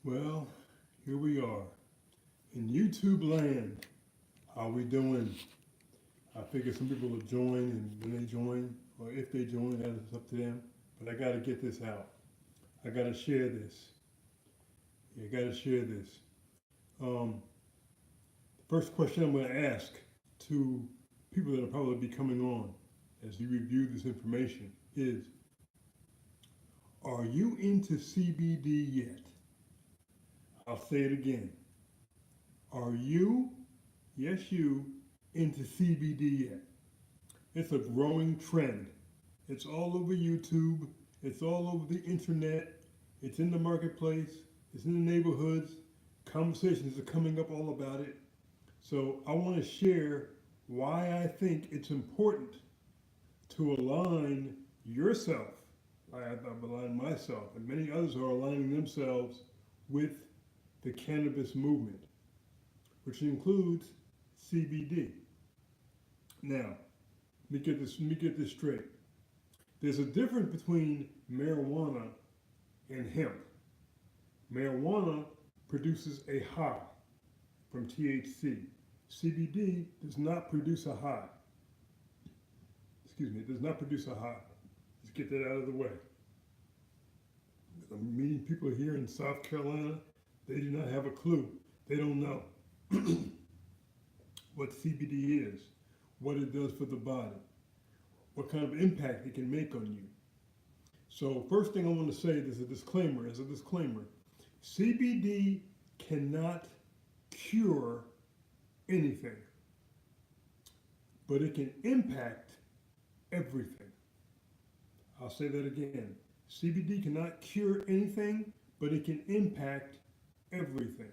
Well, here we are in YouTube land. How we doing? I figure some people will join, and when they join, or if they join, that's up to them. But I got to get this out. I got to share this. Yeah, I got to share this. Um, the first question I'm going to ask to people that will probably be coming on as you review this information is: are you into CBD yet? I'll say it again. Are you, yes, you, into CBD yet? It's a growing trend. It's all over YouTube. It's all over the internet. It's in the marketplace. It's in the neighborhoods. Conversations are coming up all about it. So I want to share why I think it's important to align yourself. I've aligned myself, and many others are aligning themselves with the cannabis movement, which includes CBD. Now, let me get this straight. There's a difference between marijuana and hemp. Marijuana produces a high from THC. CBD does not produce a high. Excuse me, it does not produce a high. Let's get that out of the way. I'm meeting people here in South Carolina. They do not have a clue. They don't know what CBD is, what it does for the body, what kind of impact it can make on you. So first thing I want to say is a disclaimer. CBD cannot cure anything, but it can impact everything. I'll say that again. CBD cannot cure anything, but it can impact everything.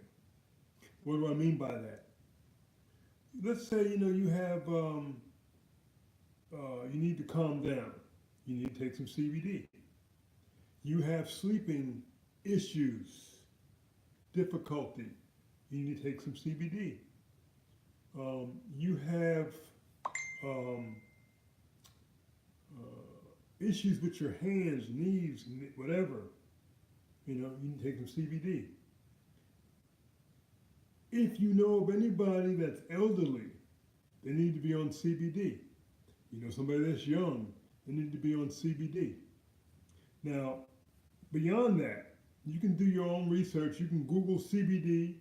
What do I mean by that? Let's say you have you need to calm down. You need to take some CBD. You have sleeping issues, difficulty. You need to take some CBD. You have issues with your hands, knees, whatever. You need to take some CBD. If you know of anybody that's elderly, they need to be on CBD. Somebody that's young, they need to be on CBD. Now, beyond that, you can do your own research. You can Google CBD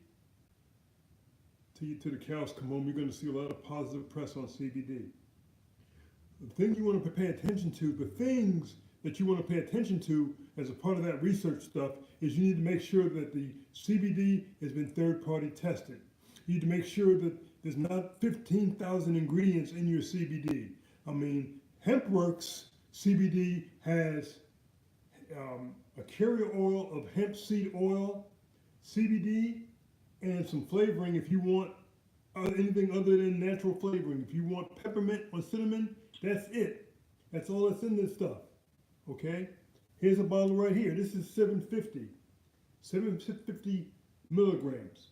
till the cows come home. You're going to see a lot of positive press on CBD. The thing you want to pay attention to, the things that you want to pay attention to as a part of that research stuff is you need to make sure that the CBD has been third-party tested. You need to make sure that there's not 15,000 ingredients in your CBD. HempWorks CBD has a carrier oil of hemp seed oil, CBD, and some flavoring if you want anything other than natural flavoring. If you want peppermint or cinnamon, that's it. That's all that's in this stuff. Okay? Here's a bottle right here. This is 750 milligrams.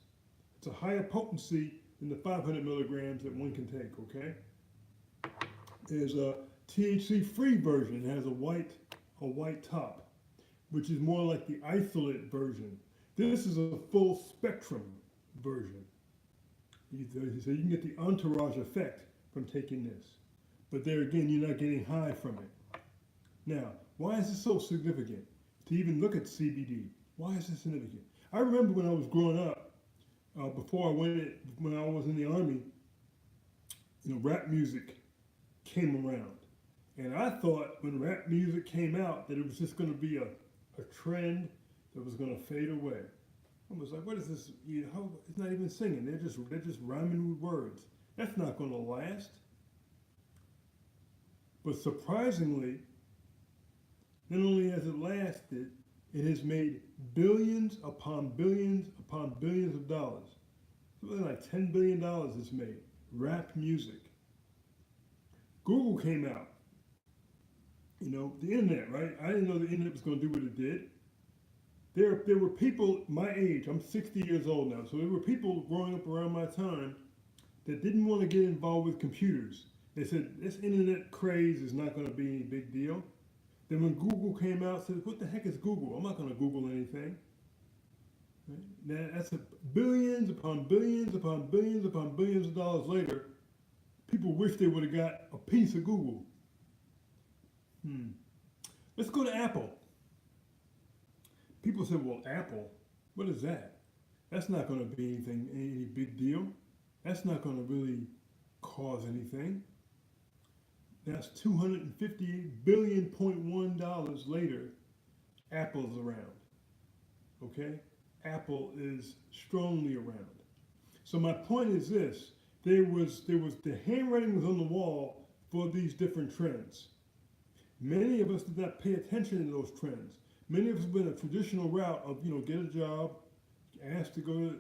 It's a higher potency than the 500 milligrams that one can take, okay? There's a THC-free version. It has a white top, which is more like the isolate version. This is a full spectrum version. So you can get the entourage effect from taking this. But there again, you're not getting high from it. Now, why is this so significant to even look at CBD? Why is this significant? I remember when I was growing up, when I was in the Army, rap music came around. And I thought when rap music came out that it was just going to be a trend that was going to fade away. I was like, what is this? It's not even singing. They're just rhyming with words. That's not going to last. But surprisingly, not only has it lasted, it has made billions upon billions upon billions of dollars. Something like $10 billion it's made. Rap music. Google came out. The internet, right? I didn't know the internet was going to do what it did. There were people my age, I'm 60 years old now, so there were people growing up around my time that didn't want to get involved with computers. They said, this internet craze is not going to be any big deal. Then when Google came out, said, what the heck is Google? I'm not going to Google anything. Right? Now, that's billions upon billions upon billions upon billions of dollars later. People wish they would have got a piece of Google. Hmm. Let's go to Apple. People say, well, Apple, what is that? That's not going to be anything, any big deal. That's not going to really cause anything. That's 258 billion point $1 later. Apple's around. Okay? Apple is strongly around. So my point is this: there was the handwriting was on the wall for these different trends. Many of us did not pay attention to those trends. Many of us went a traditional route of get a job, asked to go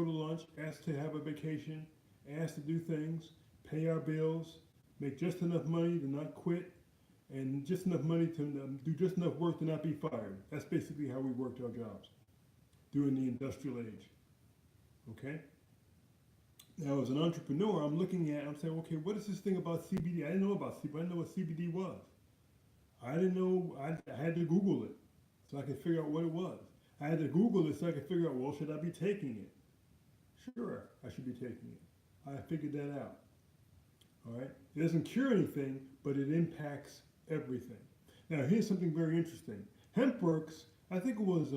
to lunch, asked to have a vacation, asked to do things, pay our bills, make just enough money to not quit, and just enough money to do just enough work to not be fired. That's basically how we worked our jobs during the industrial age. Okay? Now, as an entrepreneur, I'm saying, okay, what is this thing about CBD? I didn't know about CBD. I didn't know what CBD was. I didn't know, I had to Google it so I could figure out what it was. I had to Google it so I could figure out, well, should I be taking it? Sure, I should be taking it. I figured that out. All right? It doesn't cure anything, but it impacts everything. Now, here's something very interesting. HempWorks, I think it was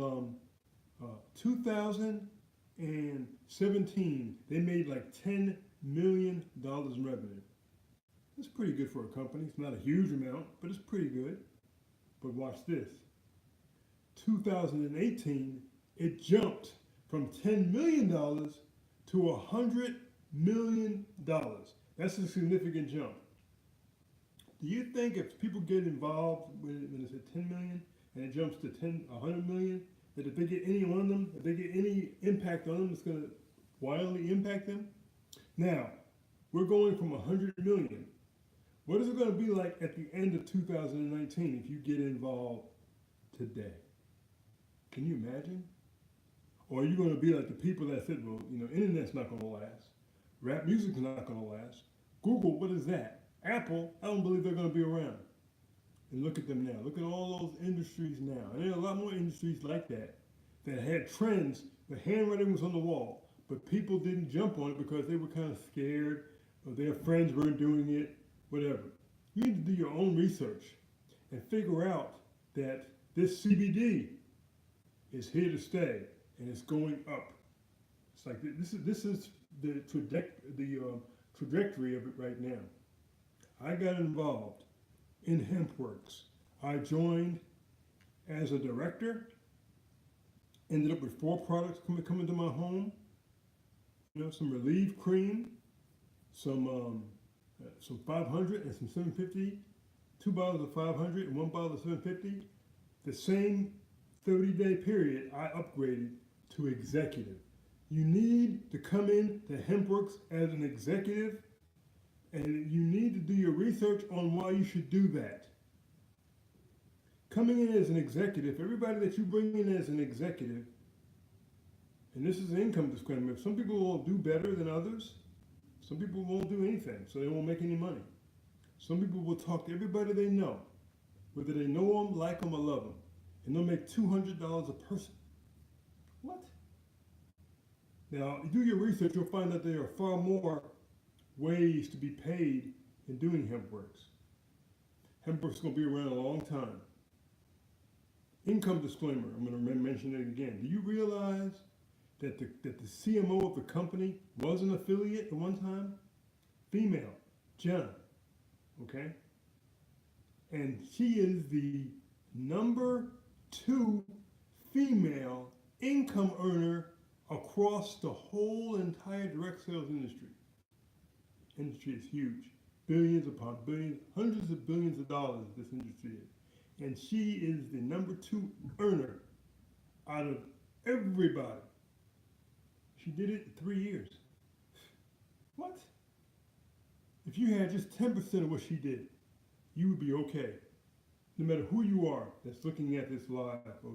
2017, they made like $10 million in revenue. That's pretty good for a company. It's not a huge amount, but it's pretty good. But watch this. 2018, it jumped from $10 million to $100 million. That's a significant jump. Do you think if people get involved when it's at 10 million and it jumps to 100 million, that if they get any on them, if they get any impact on them, it's going to wildly impact them? Now, we're going from 100 million. What is it going to be like at the end of 2019 if you get involved today? Can you imagine? Or are you going to be like the people that said, well, internet's not going to last. Rap music's not going to last. Google, what is that? Apple, I don't believe they're going to be around. And look at them now. Look at all those industries now. And there are a lot more industries like that had trends. The handwriting was on the wall, but people didn't jump on it because they were kind of scared or their friends weren't doing it, whatever. You need to do your own research and figure out that this CBD is here to stay and it's going up. It's like this is the trajectory of it right now. I got involved in HempWorks. I joined as a director, ended up with 4 products coming to my home. Some Relieve cream, some 500 and some 750, 2 bottles of 500 and 1 bottle of 750. The same 30-day period, I upgraded to executive. You need to come in to HempWorks as an executive, and you need to do your research on why you should do that. Coming in as an executive, everybody that you bring in as an executive, and this is an income disclaimer, some people will do better than others. Some people won't do anything, so they won't make any money. Some people will talk to everybody they know, whether they know them, like them, or love them, and they'll make $200 a person. What? Now, you do your research, you'll find that there are far more ways to be paid in doing HempWorks. HempWorks is going to be around a long time. Income disclaimer, I'm going to mention it again. Do you realize that the CMO of the company was an affiliate at one time? Female, Jenna, okay? And she is the number 2 female income earner across the whole entire direct sales industry. Industry is huge. Billions upon billions, hundreds of billions of dollars this industry is. And she is the number 2 earner out of everybody. She did it in 3 years. What? If you had just 10% of what she did, you would be okay. No matter who you are that's looking at this live or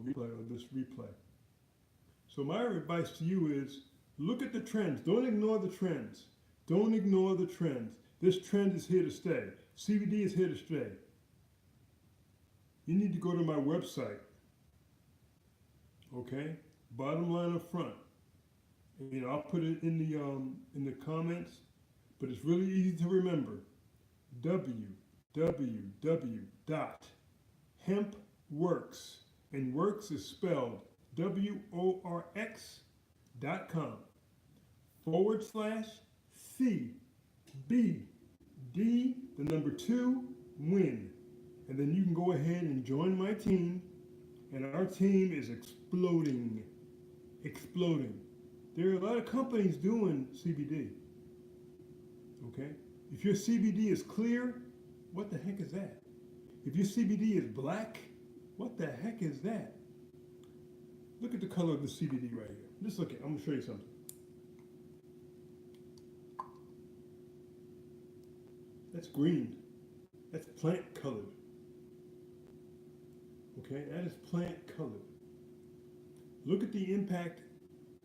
this replay. So my advice to you is look at the trends. Don't ignore the trends. Don't ignore the trends. This trend is here to stay. CBD is here to stay. You need to go to my website. Okay? bottom line up front. And, I'll put it in the comments, but it's really easy to remember. www.hempworks, and works is spelled WORX.com /CBD, the number 2, win. And then you can go ahead and join my team, and our team is exploding. There are a lot of companies doing CBD. Okay? If your CBD is clear, what the heck is that? If your CBD is black, what the heck is that? Look at the color of the CBD right here. Just look at it. I'm going to show you something. That's green. That's plant colored. Okay, that is plant colored. Look at the impact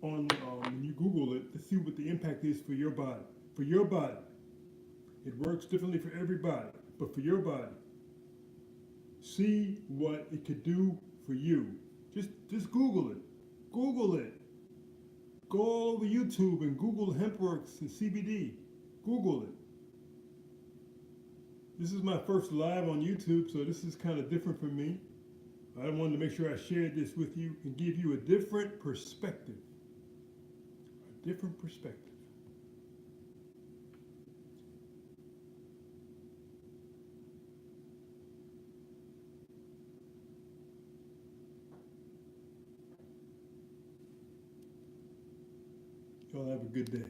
on when you Google it to see what the impact is for your body. For your body, it works differently for everybody, but for your body, see what it could do for you. Just Google it. Google it. Go all over YouTube and Google HempWorks and CBD. Google it. This is my first live on YouTube, so this is kind of different for me. I wanted to make sure I shared this with you and give you a different perspective. A different perspective. Y'all have a good day.